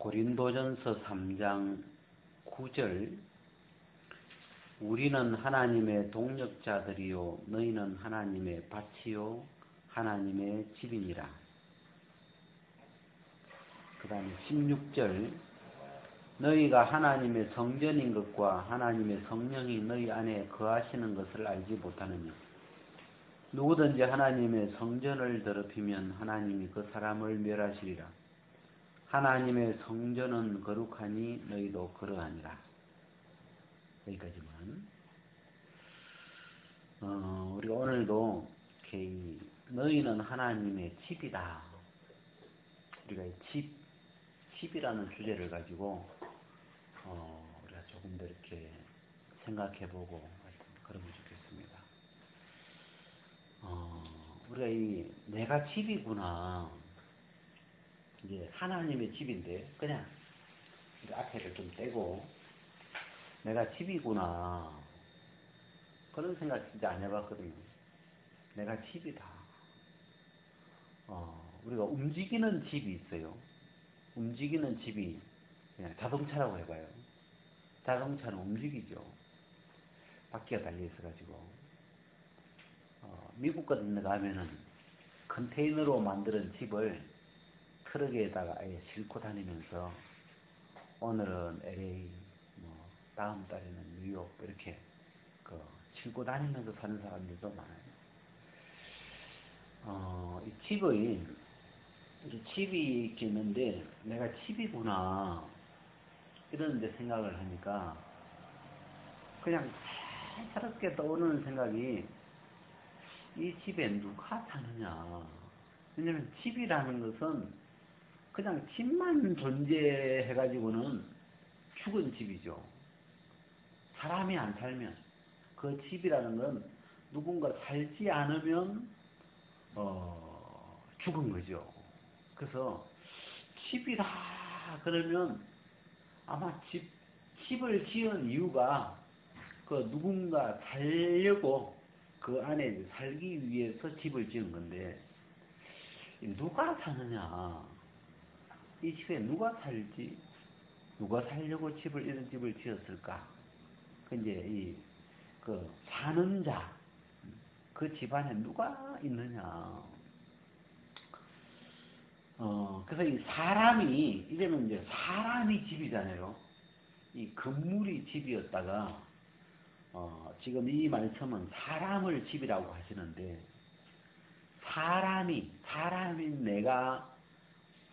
고린도전서 3장 9절 우리는 하나님의 동역자들이요 너희는 하나님의 밭이요 하나님의 집이니라. 그 다음에 16절 너희가 하나님의 성전인 것과 하나님의 성령이 너희 안에 거하시는 것을 알지 못하느냐. 누구든지 하나님의 성전을 더럽히면 하나님이 그 사람을 멸하시리라. 하나님의 성전은 거룩하니 너희도 그러하니라. 여기까지만. 우리가 오늘도 이렇게 너희는 하나님의 집이다. 우리가 집이라는 주제를 가지고 우리가 조금 더 이렇게 생각해보고 그러면 좋겠습니다. 우리가 내가 집이구나. 이제 하나님의 집인데 그냥 앞에를 좀 떼고 내가 집이구나 그런 생각 진짜 안 해봤거든요. 내가 집이다. 우리가 움직이는 집이 있어요. 움직이는 집이 그냥 자동차라고 해봐요. 자동차는 움직이죠. 바퀴가 달려 있어가지고 미국 같은 데 가면은 컨테이너로 만드는 집을 트럭에다가 아예 싣고 다니면서 오늘은 LA, 다음 달에는 뉴욕 이렇게 싣고 다니면서 사는 사람들도 많아요. 이 집이 이렇게 있는데 내가 집이구나 이런 데 생각을 하니까 그냥 자연스럽게 떠오르는 생각이 이 집에 누가 사느냐. 왜냐면 집이라는 것은 그냥 집만 존재해가지고는 죽은 집이죠. 사람이 안 살면 그 집이라는 건 누군가 살지 않으면 죽은 거죠. 그래서 집이다 그러면 아마 집을 지은 이유가 누군가 살려고 그 안에 살기 위해서 집을 지은 건데 누가 사느냐. 이 집에 누가 살지? 누가 살려고 이런 집을 지었을까? 이제 사는 자, 그 집안에 누가 있느냐? 그래서 이제는 이제 사람이 집이잖아요. 이 건물이 집이었다가, 지금 이 말씀은 사람을 집이라고 하시는데,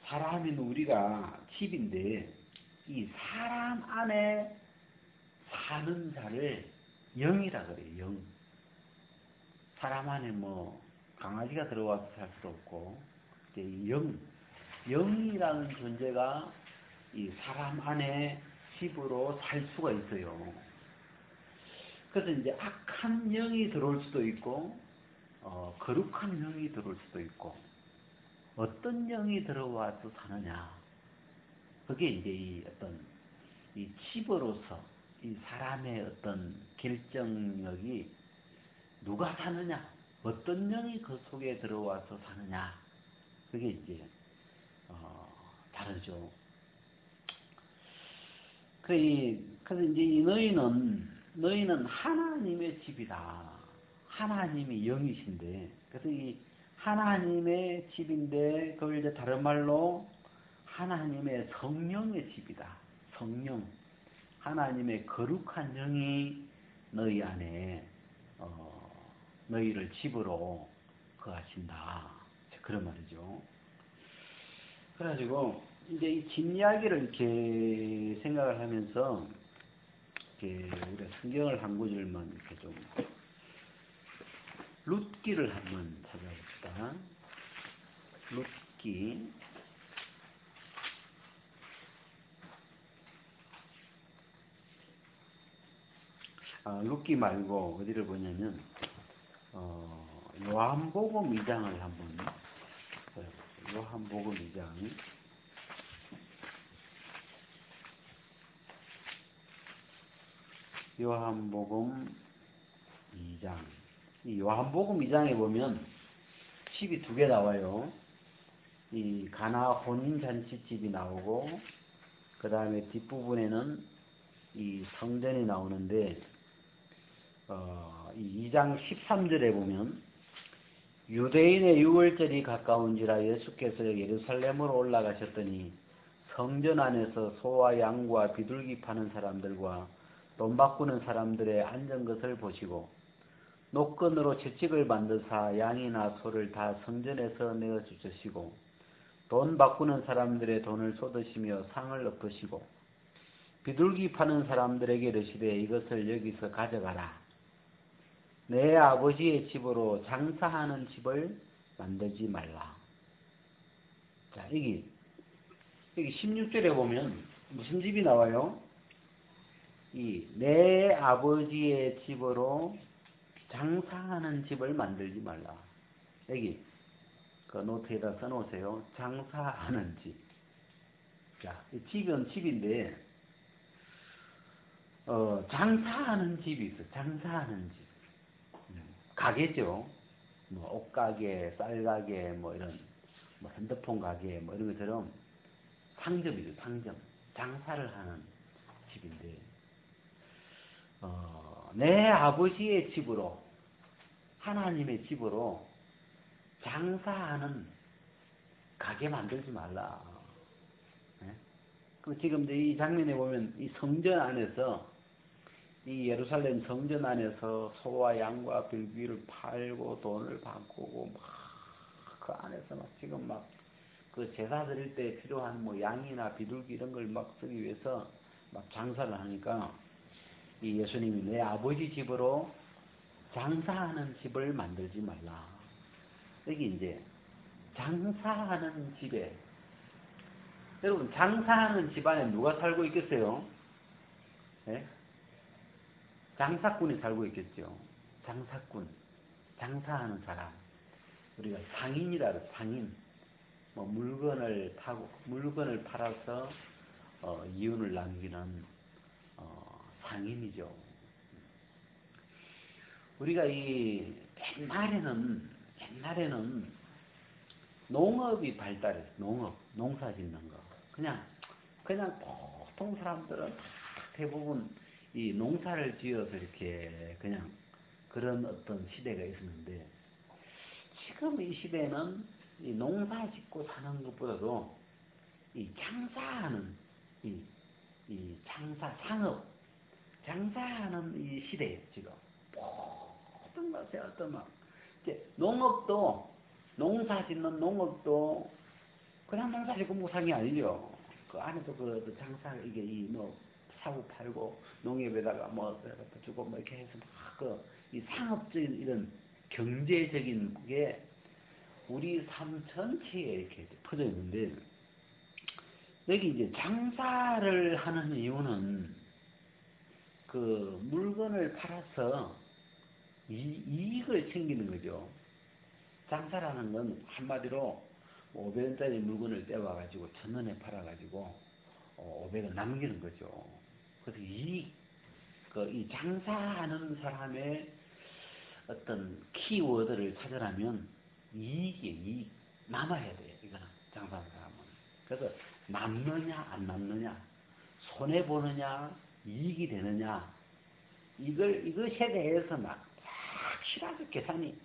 사람인 우리가 집인데 이 사람 안에 사는 자를 영이라 그래요. 영. 사람 안에 강아지가 들어와서 살 수도 없고 영이라는 존재가 이 사람 안에 집으로 살 수가 있어요. 그래서 이제 악한 영이 들어올 수도 있고 거룩한 영이 들어올 수도 있고 어떤 영이 들어와서 사느냐. 그게 이제 이 집으로서 이 사람의 어떤 결정력이 누가 사느냐, 어떤 영이 그 속에 들어와서 사느냐. 그게 이제 다르죠. 그래서 이제 너희는 하나님의 집이다. 하나님이 영이신데, 그래서 이 하나님의 집인데, 그걸 이제 다른 말로 하나님의 성령의 집이다. 성령. 하나님의 거룩한 영이 너희 안에, 너희를 집으로 거하신다. 그런 말이죠. 그래가지고, 이제 이 집 이야기를 이렇게 생각을 하면서, 우리가 성경을 한 구절만 이렇게 좀, 룻기를 한번 찾아봅시다. 룻기. 룻기 말고 어디를 보냐면 요한복음 2장을 한번 찾아볼게요. 요한복음 2장. 요한복음 2장. 이 요한복음 2장에 보면 집이 두 개 나와요. 이 가나 혼인잔치집이 나오고 그 다음에 뒷부분에는 이 성전이 나오는데, 이 2장 13절에 보면, 유대인의 유월절이 가까운지라 예수께서 예루살렘으로 올라가셨더니 성전 안에서 소와 양과 비둘기 파는 사람들과 돈 바꾸는 사람들의 앉은 것을 보시고 노끈으로 채찍을 만드사 양이나 소를 다 성전에서 내어 주시고 돈 바꾸는 사람들의 돈을 쏟으시며 상을 엎으시고 비둘기 파는 사람들에게 이르시되 이것을 여기서 가져가라. 내 아버지의 집으로 장사하는 집을 만들지 말라. 자, 여기 16절에 보면 무슨 집이 나와요? 내 아버지의 집으로 장사하는 집을 만들지 말라. 여기 그 노트에다 써놓으세요. 장사하는 집. 자, 이 집은 집인데 장사하는 집이 있어. 장사하는 집. 가게죠. 뭐 옷가게, 쌀가게, 뭐 이런 뭐 핸드폰 가게, 뭐 이런 것처럼 상점이죠. 상점. 장사를 하는 집인데 내 아버지의 집으로 하나님의 집으로 장사하는 가게 만들지 말라. 네? 그럼 지금 이 장면에 보면 이 성전 안에서 이 예루살렘 성전 안에서 소와 양과 비둘기를 팔고 돈을 바꾸고 막 그 안에서 막 지금 막 그 제사 드릴 때 필요한 뭐 양이나 비둘기 이런 걸 막 쓰기 위해서 막 장사를 하니까 이 예수님이 내 아버지 집으로 장사하는 집을 만들지 말라. 여기 이제 장사하는 집에 여러분 장사하는 집안에 누가 살고 있겠어요? 네? 장사꾼이 살고 있겠죠. 장사꾼, 장사하는 사람. 우리가 상인이라 그래요. 상인. 뭐 물건을 팔아서 이윤을 남기는 상인이죠. 우리가 이 옛날에는 농업이 발달했어. 농사 짓는 거. 그냥 보통 사람들은 대부분 이 농사를 지어서 이렇게 그냥 그런 어떤 시대가 있었는데 지금 이 시대는 이 농사 짓고 사는 것보다도 이 장사하는 이 장사하는 이 시대예요, 지금. 모든 것에 이제 농사 짓는 농업도 그냥 농사 짓고 못 사는 게 아니죠. 그 안에도 그 장사, 이게 사고 팔고 농협에다가 뭐 주고 뭐 이렇게 해서 막 이 상업적인 이런 경제적인 게 우리 삶 전체에 이렇게 퍼져 있는데 여기 이제 장사를 하는 이유는 그 물건을 팔아서 이익을 챙기는 거죠. 장사라는 건 한마디로 500원짜리 물건을 떼와가지고 1,000원에 팔아가지고 500원 남기는 거죠. 그래서 이 장사하는 사람의 어떤 키워드를 찾으려면 이익. 남아야 돼요. 이거는 장사하는 사람은. 그래서 남느냐 안 남느냐, 손해보느냐 이익이 되느냐, 이것에 대해서 막 확실하게 계산이,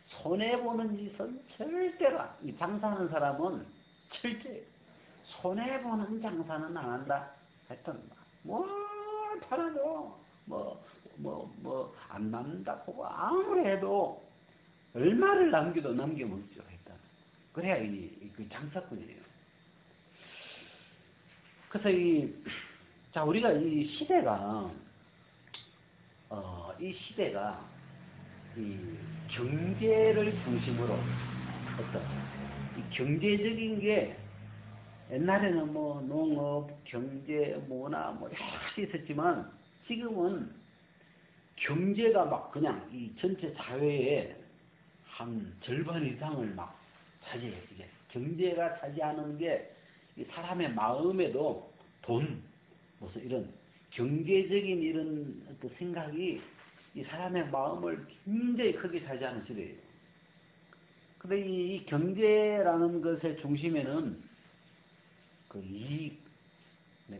손해보는 짓은 절대로, 이 장사하는 사람은 절대 손해보는 장사는 안 한다. 하여튼 뭘 팔아도 안 남는다고 아무리 해도 얼마를 남겨도 남겨먹죠. 일단 그래야 그 장사꾼이에요. 그래서 우리가 이 시대가 이 경제를 중심으로 이 경제적인 게 옛날에는 뭐 농업, 경제, 문화 뭐 여러 가지 있었지만 지금은 경제가 막 그냥 이 전체 사회의 한 절반 이상을 막 차지해요. 이게 경제가 차지하는 게 이 사람의 마음에도 돈, 무슨 이런 경제적인 이런 어떤 생각이 이 사람의 마음을 굉장히 크게 차지하는 시대예요. 근데 이 경제라는 것의 중심에는 그 이익,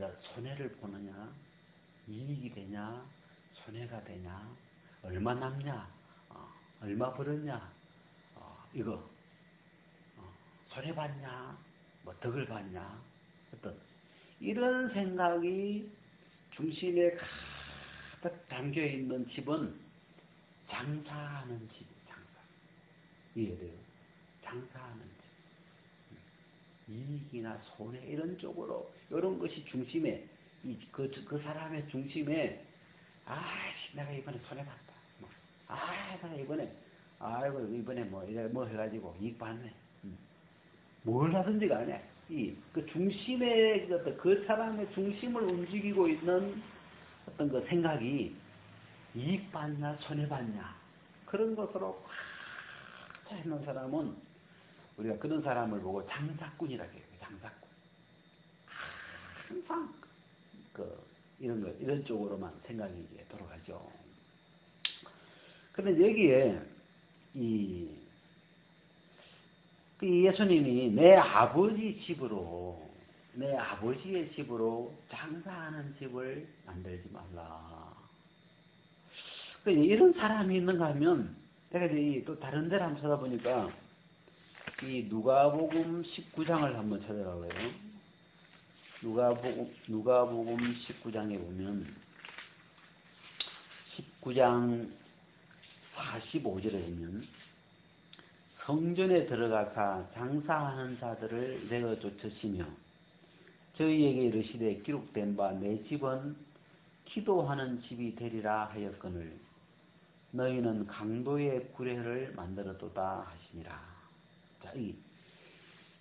이제 손해를 보느냐, 이익이 되냐, 손해가 되냐, 얼마 남냐, 얼마 벌었냐, 이거 손해봤냐, 뭐 덕을 봤냐, 어떤 이런 생각이 중심에 가득 담겨있는 집은 장사하는 집, 장사. 이해돼요? 장사하는 집. 이익이나 손해 이런 쪽으로 이런 것이 중심에 그 사람의 중심에 내가 이번에 손해봤다. 내가 이번에 이번에 뭐 해가지고 이익 봤네. 뭘 하든지 간에 그 중심에 그 사람의 중심을 움직이고 있는 어떤 그 생각이 이익 봤냐 손해 봤냐 그런 것으로 꽉 차 있는 사람은 우리가 그런 사람을 보고 장사꾼이라고 해요. 장사꾼. 항상 이런 쪽으로만 생각이 이제 돌아가죠. 그런데 여기에 이 예수님이 내 아버지의 집으로 장사하는 집을 만들지 말라. 이런 사람이 있는가 하면 제가 또 다른 데를 한번 찾아보니까 이 누가복음 19장을 한번 찾아보고요. 누가복음 19장에 보면 19장 45절에 보면 성전에 들어가사 장사하는 자들을 내어 쫓으시며 저희에게 이르시되 기록된 바 내 집은 기도하는 집이 되리라 하였거늘 너희는 강도의 구례를 만들었도다 하시니라. 자,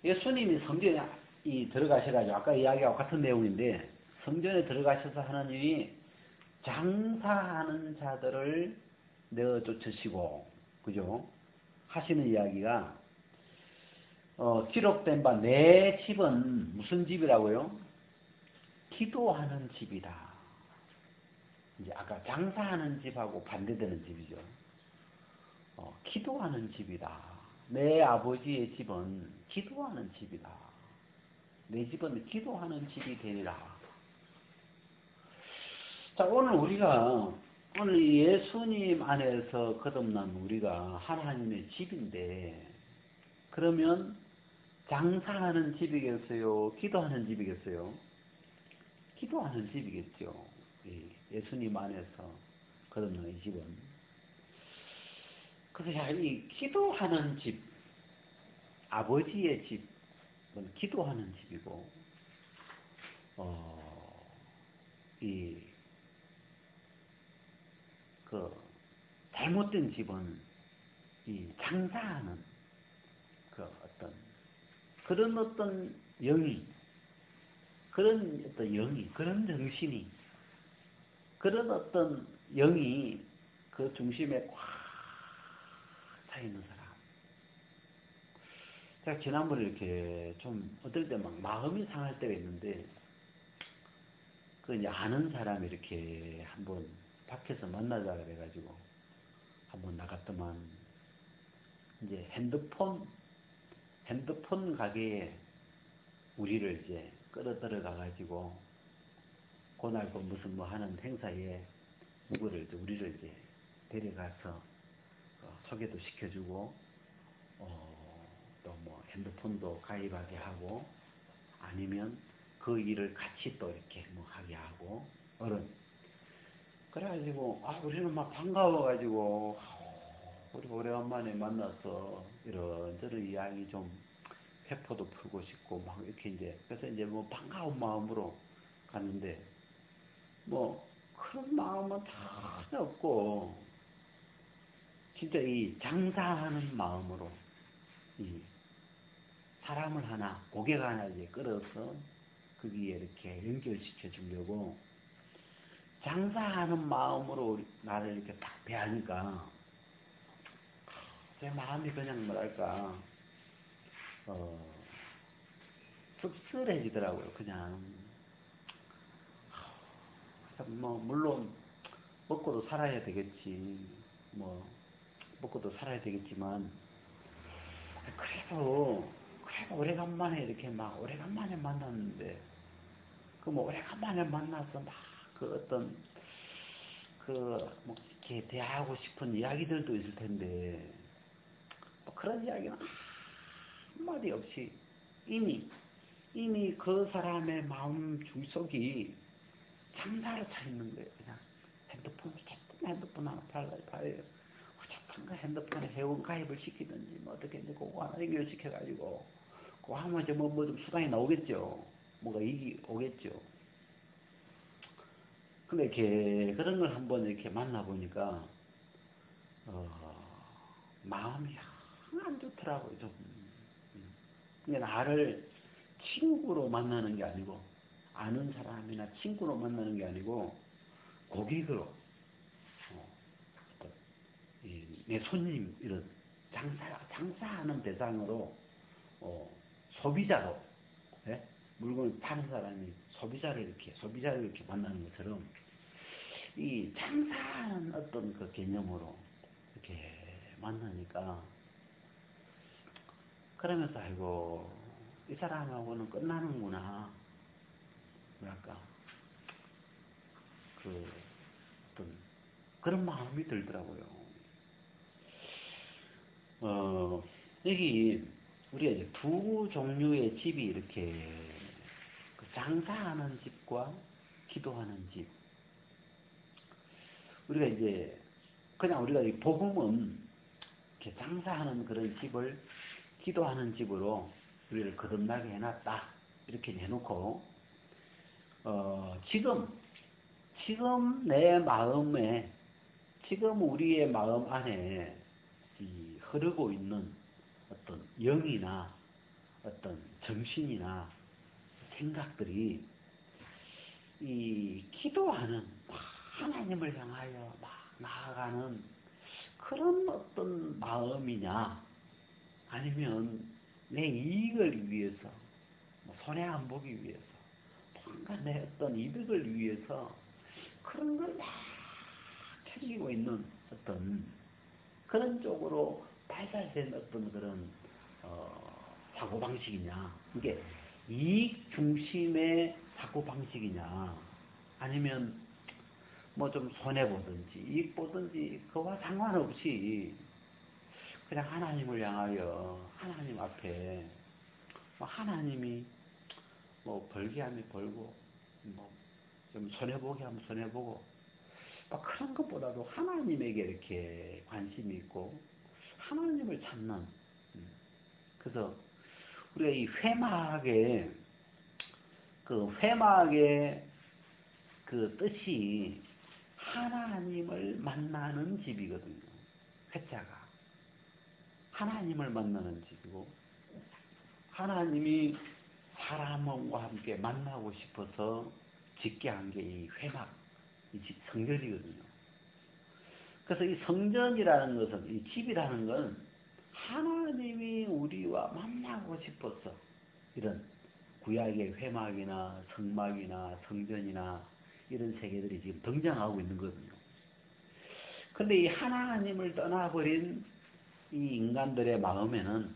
예수님이 성전에 들어가셔가지고 아까 이야기하고 같은 내용인데 성전에 들어가셔서 하나님이 장사하는 자들을 내어 쫓으시고 그죠? 하시는 이야기가 기록된 바 내 집은 무슨 집이라고요? 기도하는 집이다. 이제 아까 장사하는 집하고 반대되는 집이죠. 기도하는 집이다. 내 아버지의 집은 기도하는 집이다. 내 집은 기도하는 집이 되리라. 자, 오늘 예수님 안에서 거듭난 우리가 하나님의 집인데, 그러면 장사하는 집이겠어요? 기도하는 집이겠어요? 기도하는 집이겠죠. 예수님 안에서 거듭난 이 집은. 그래서 이 기도하는 집, 아버지의 집은 기도하는 집이고, 잘못된 집은 장사하는 그런 영이, 그런 정신이, 그런 어떤 영이 그 중심에 꽉 차 있는 사람. 제가 지난번에 이렇게 좀 어떨 때 막 마음이 상할 때가 있는데, 이제 아는 사람이 이렇게 한번 밖에서 만나자 그래가지고 한번 나갔더만 이제 핸드폰 가게에 우리를 이제 끌어들여 가가지고 그날 무슨 하는 행사에 우리를 이제 데려가서 소개도 시켜주고 또 핸드폰도 가입하게 하고 아니면 그 일을 같이 또 이렇게 하게 하고 그래가지고 우리는 막 반가워가지고 우리 오래간만에 만나서 이런저런 이야기 좀 회포도 풀고 싶고 막 이렇게 이제 그래서 이제 반가운 마음으로 갔는데 그런 마음은 전혀 없고 진짜 이 장사하는 마음으로 이 사람을 고객 하나 이제 끌어서 거기에 이렇게 연결시켜 주려고 장사하는 마음으로 나를 이렇게 딱 대하니까 제 마음이 그냥 씁쓸해지더라고요. 그냥 물론 먹고도 살아야 되겠지. 먹고도 살아야 되겠지만 그래도 오래간만에 이렇게 오래간만에 만났는데 그 뭐 오래간만에 만나서 막 그 어떤 뭐 이렇게 대하고 싶은 이야기들도 있을 텐데 뭐 그런 이야기는 한마디 없이 이미 그 사람의 마음 중속이 장사로 차 있는 거예요. 그냥 핸드폰 하나 봐요. 어쨌든 그 핸드폰에 회원 가입을 시키든지 뭐 어떻게 이제 그거 하나 연결시켜가지고 그거 하면 이제 뭐 좀 수당이 나오겠죠. 뭔가 이익이 오겠죠. 근데 이렇게 그런 걸 한번 이렇게 만나보니까 마음이 안 좋더라고요. 좀. 근데 나를 친구로 만나는 게 아니고 아는 사람이나 친구로 만나는 게 아니고 고객으로 내 손님 이런 장사하는 대상으로 소비자로 예? 물건을 파는 사람이 소비자를 이렇게 만나는 것처럼 이 장사하는 어떤 그 개념으로 이렇게 만나니까 그러면서 아이고 이 사람하고는 끝나는구나 뭐랄까 그 어떤 그런 마음이 들더라고요. 여기 우리가 이제 두 종류의 집이 이렇게 그 장사하는 집과 기도하는 집. 우리가 이제 그냥 우리가 이 복음은 이렇게 장사하는 그런 집을 기도하는 집으로 우리를 거듭나게 해놨다 이렇게 해놓고 지금 내 마음에 지금 우리의 마음 안에 이 흐르고 있는 어떤 영이나 어떤 정신이나 생각들이 이 기도하는 하나님을 향하여 막 나아가는 그런 어떤 마음이냐 아니면 내 이익을 위해서 뭐 손해 안 보기 위해서 뭔가 내 어떤 이득을 위해서 그런 걸 막 챙기고 있는 어떤 그런 쪽으로 발달된 어떤 그런 사고방식이냐 이게 이익 중심의 사고방식이냐 아니면 뭐 좀 손해보든지 이익 보든지 그와 상관없이 그냥 하나님을 향하여 하나님 앞에 뭐 하나님이 뭐 벌게 하면 벌고 뭐 좀 손해보게 하면 손해보고 막 그런 것보다도 하나님에게 이렇게 관심이 있고 하나님을 찾는 그래서 우리가 이 회막의 그 뜻이 하나님을 만나는 집이거든요. 회자가 하나님을 만나는 집이고 하나님이 사람과 함께 만나고 싶어서 짓게 한 게 이 회막, 이 성전이거든요. 그래서 이 성전이라는 것은, 이 집이라는 건 하나님이 우리와 만나고 싶어서 이런 구약의 회막이나 성막이나 성전이나 이런 세계들이 지금 등장하고 있는 거거든요. 근데 이 하나님을 떠나버린 이 인간들의 마음에는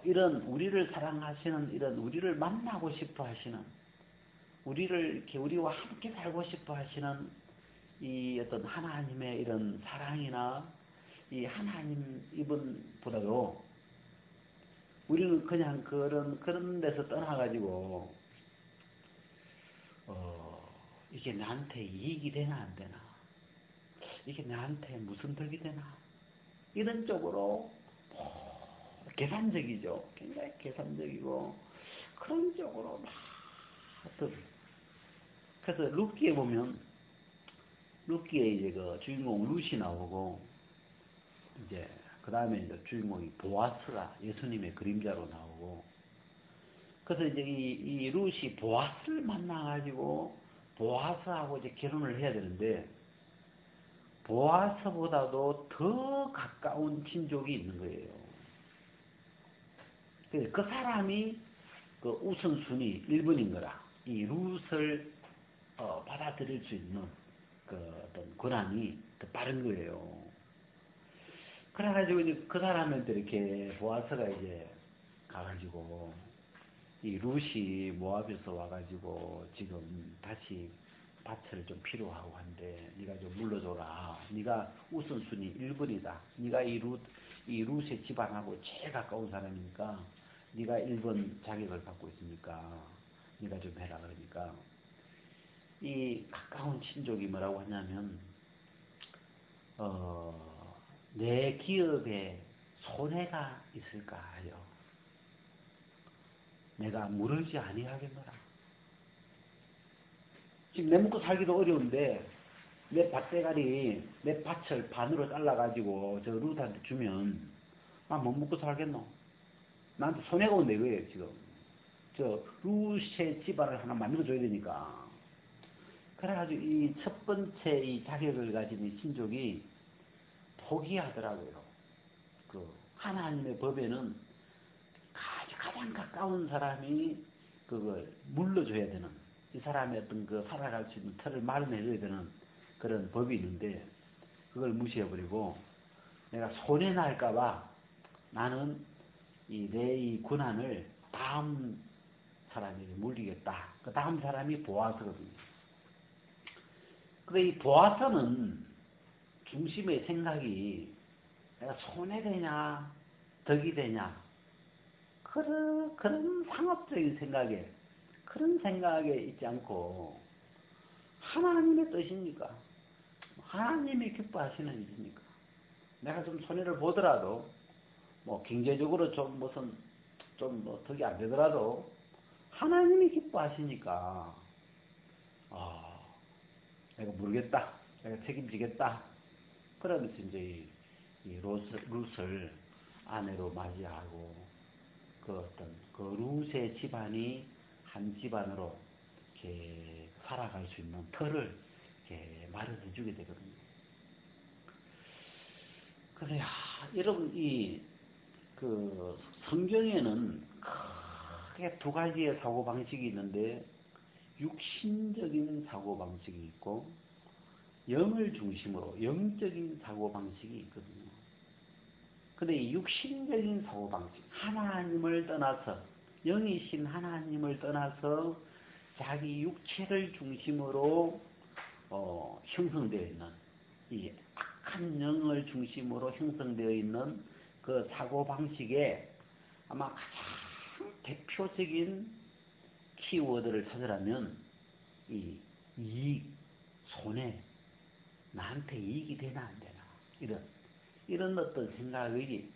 이런 우리를 사랑하시는 이런 우리를 만나고 싶어 하시는 우리를 이렇게 우리와 함께 살고 싶어 하시는 이 어떤 하나님의 이런 사랑이나 이 하나님 이분보다도 우리는 그냥 그런 데서 떠나가지고 이게 나한테 이익이 되나 안 되나 이게 나한테 무슨 덕이 되나 이런 쪽으로 계산적이죠. 굉장히 계산적이고 그런 쪽으로 막 그래서 룻기에 보면 룻기에 이제 그 주인공 룻이 나오고 이제 그 다음에 이제 주인공이 보아스가 예수님의 그림자로 나오고 그래서 이제 이 룻이 보아스를 만나가지고 보아스하고 이제 결혼을 해야 되는데 보아스보다도 더 가까운 친족이 있는 거예요. 그 사람이 그 우선순위 1번인 거라. 이 룻을 받아들일 수 있는 그 어떤 권한이 더 빠른 거예요. 그래가지고 이제 그 사람한테 이렇게 보아스가 이제 가가지고 이 룻이 모압에서 와가지고 지금 다시 밭을 좀 필요하고 한데 네가 좀 물러줘라. 네가 우선순위 1번이다. 네가 이 룻의 집안하고 제일 가까운 사람이니까 네가 1번 자격을 갖고 있으니까 네가 좀 해라. 그러니까 이 가까운 친족이 뭐라고 하냐면 내 기업에 손해가 있을까 하여 내가 물으지 아니하겠노라. 지금 내 먹고 살기도 어려운데 내 밭대가리 내 밭을 반으로 잘라가지고 저 루트한테 주면 아 못 먹고 살겠노? 나한테 손해가 온다 이거예요 지금. 저 루트의 집안을 하나 만들어줘야 되니까. 그래가지고 이 첫 번째 이 자격을 가진 이 신족이 포기하더라고요. 그 하나님의 법에는 가장 가까운 사람이 그걸 물러줘야 되는, 이 사람의 어떤 그 살아갈 수 있는 틀을 마련해줘야 되는 그런 법이 있는데 그걸 무시해버리고 내가 손해날까봐 나는 내 이 권한을 다음 사람에게 물리겠다. 그 다음 사람이 보아서거든요. 근데 이 보아서는 중심의 생각이 내가 손해되냐 덕이 되냐 그런 상업적인 생각에 그런 생각에 있지 않고 하나님의 뜻입니까? 하나님이 기뻐하시는 일입니까? 내가 좀 손해를 보더라도 뭐 경제적으로 좀 무슨 좀 뭐 덕이 안 되더라도 하나님이 기뻐하시니까 내가 모르겠다. 내가 책임지겠다. 그러면서 이제 이 룻을 아내로 맞이하고 그 어떤 그 룻의 집안이 한 집안으로 이렇게 살아갈 수 있는 틀을 이렇게 마련해 주게 되거든요. 그래서 여러분 그 성경에는 크게 두 가지의 사고 방식이 있는데 육신적인 사고 방식이 있고 영을 중심으로 영적인 사고 방식이 있거든요. 근데 이 육신적인 사고 방식, 하나님을 떠나서 영이신 하나님을 떠나서 자기 육체를 중심으로 형성되어 있는 이 악한 영을 중심으로 형성되어 있는 그 사고 방식에 아마 가장 대표적인 키워드를 찾으라면 이 이익, 손해, 나한테 이익이 되나 안 되나 이런 어떤 생각이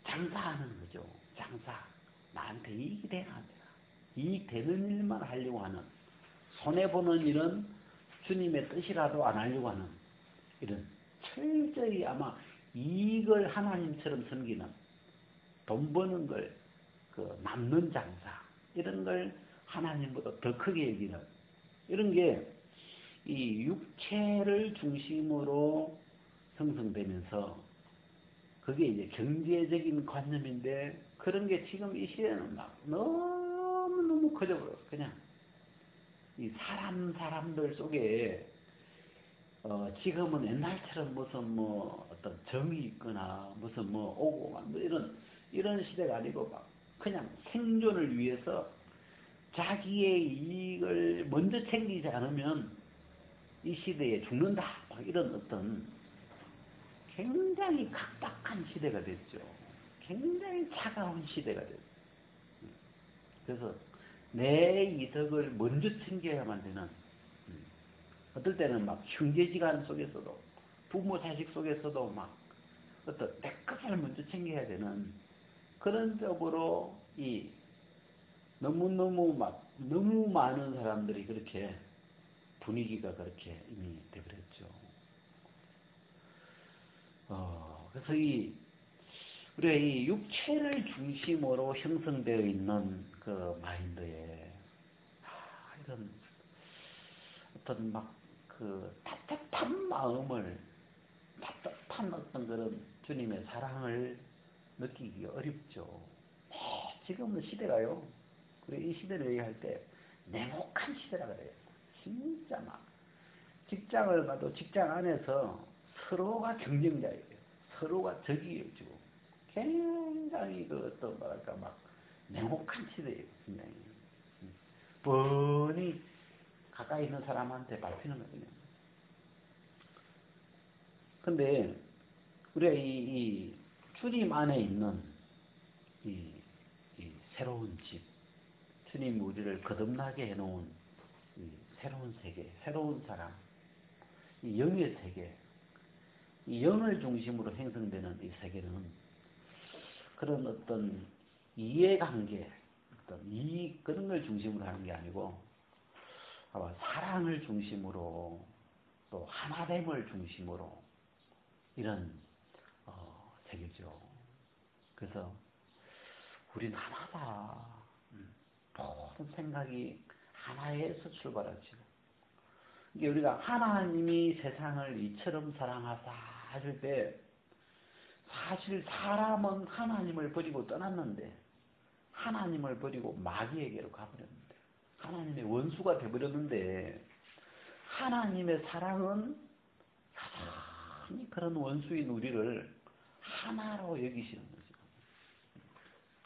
장사하는 거죠. 장사. 나한테 이익이 되나 안 되나. 이익 되는 일만 하려고 하는, 손해보는 일은 주님의 뜻이라도 안 하려고 하는 이런 철저히 아마 이익을 하나님처럼 섬기는, 돈 버는 걸 남는 장사 이런 걸 하나님보다 더 크게 여기는 이런 게 이 육체를 중심으로 형성되면서 그게 이제 경제적인 관념인데 그런 게 지금 이 시대는 막 너무너무 커져버려. 그냥 이 사람들 속에 지금은 옛날처럼 무슨 뭐 어떤 정이 있거나 무슨 뭐 오고 막 뭐 이런 시대가 아니고 막 그냥 생존을 위해서 자기의 이익을 먼저 챙기지 않으면 이 시대에 죽는다. 막 이런 어떤 굉장히 각박한 시대가 됐죠. 굉장히 차가운 시대가 됐죠. 그래서 내 이득을 먼저 챙겨야만 되는, 어떨 때는 막 형제지간 속에서도 부모 자식 속에서도 막 어떤 내 것을 먼저 챙겨야 되는 그런 쪽으로 너무 많은 사람들이 그렇게 분위기가 그렇게 이미 되버렸죠. 그래서 우리가 이 육체를 중심으로 형성되어 있는 그 마인드에 이런 어떤 답답한 마음을, 답답한 어떤 그런 주님의 사랑을 느끼기 어렵죠. 지금은 시대가요. 우리 이 시대를 얘기할 때 냉혹한 시대라 그래요. 진짜 막 직장을 가도 직장 안에서 서로가 경쟁자예요. 서로가 적이에요, 지금. 굉장히 뭐랄까, 냉혹한 시대예요, 굉장히. 뻔히 가까이 있는 사람한테 밟히는 거거든요. 근데 우리가 이 주님 안에 있는 이 새로운 집, 주님 우리를 거듭나게 해놓은 이 새로운 세계, 새로운 사람, 이 영의 세계, 이 영을 중심으로 형성되는 이 세계는 그런 어떤 이해관계, 어떤 그런 걸 중심으로 하는 게 아니고 아마 사랑을 중심으로 또 하나됨을 중심으로 이런 세계죠. 그래서 우린 하나다. 모든 생각이 하나에서 출발하죠. 이게 우리가 하나님이 세상을 이처럼 사랑하사 하실 때 사실 사람은 하나님을 버리고 떠났는데 하나님을 버리고 마귀에게로 가버렸는데 하나님의 원수가 되어버렸는데 하나님의 사랑은 여전히 그런 원수인 우리를 하나로 여기시는 거죠.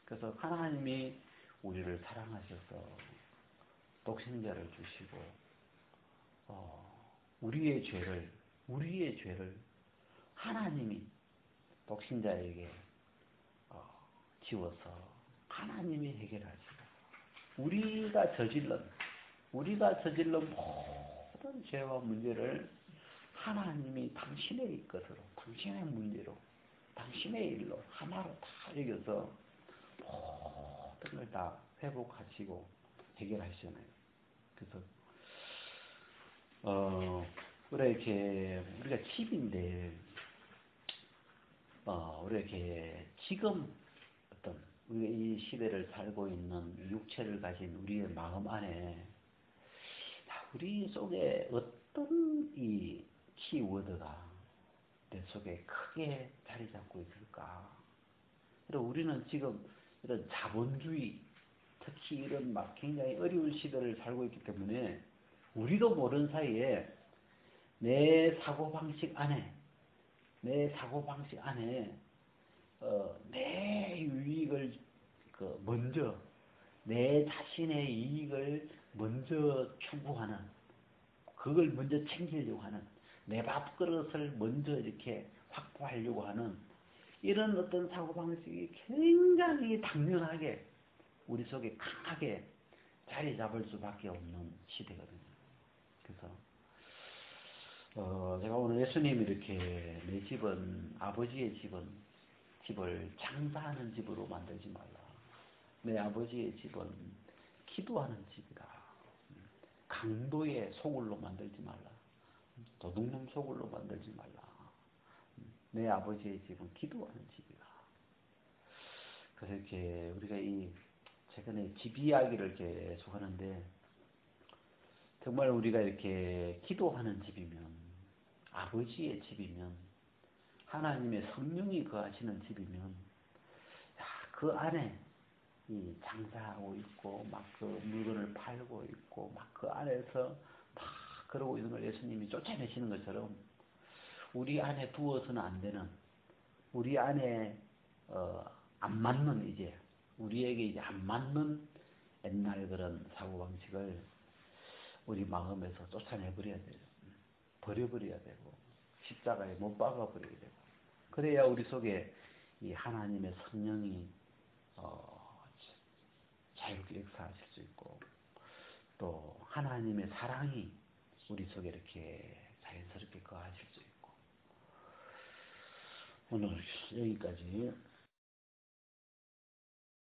그래서 하나님이 우리를 사랑하셔서 독생자를 주시고 우리의 죄를 하나님이 독생자에게 지워서 하나님이 해결하시고 우리가 저질른 모든 죄와 문제를 하나님이 당신의 것으로, 당신의 문제로, 당신의 일로 하나로 다 여겨서 모든 걸 다 회복하시고 해결하시잖아요. 그래서 우리가 집인데 우리가 이렇게 지금 우리가 이 시대를 살고 있는 육체를 가진 우리의 마음 안에 우리 속에 어떤 이 키워드가 내 속에 크게 자리 잡고 있을까? 그리고 우리는 지금 이런 자본주의, 특히 이런 막 굉장히 어려운 시대를 살고 있기 때문에 우리도 모르는 사이에 내 사고방식 안에 내 유익을 먼저 내 자신의 이익을 먼저 추구하는 그걸 먼저 챙기려고 하는 내 밥그릇을 먼저 이렇게 확보하려고 하는 이런 어떤 사고방식이 굉장히 당연하게 우리 속에 강하게 자리 잡을 수밖에 없는 시대거든요. 그래서 제가 오늘 예수님이 이렇게 내 집은 아버지의 집을 장사하는 집으로 만들지 말라. 내 아버지의 집은 기도하는 집이다. 강도의 소굴로 만들지 말라. 도둑놈 소굴로 만들지 말라. 내 아버지의 집은 기도하는 집이다. 그래서 이렇게 우리가 최근에 집 이야기를 계속 하는데 정말 우리가 이렇게 기도하는 집이면 아버지의 집이면 하나님의 성령이 거하시는 집이면 그 안에 이 장사하고 있고 막 그 물건을 팔고 있고 막 그 안에서 막 그러고 있는 걸 예수님이 쫓아내시는 것처럼 우리 안에 두어서는 안 되는 우리 안에 안 맞는 우리에게 이제 안 맞는 옛날 그런 사고방식을 우리 마음에서 쫓아내버려야 돼요. 버려버려야 되고 십자가에 못 박아버려야 되고 그래야 우리 속에 이 하나님의 성령이 자유롭게 역사하실 수 있고 또 하나님의 사랑이 우리 속에 이렇게 자연스럽게 거하실 수 있고 오늘 여기까지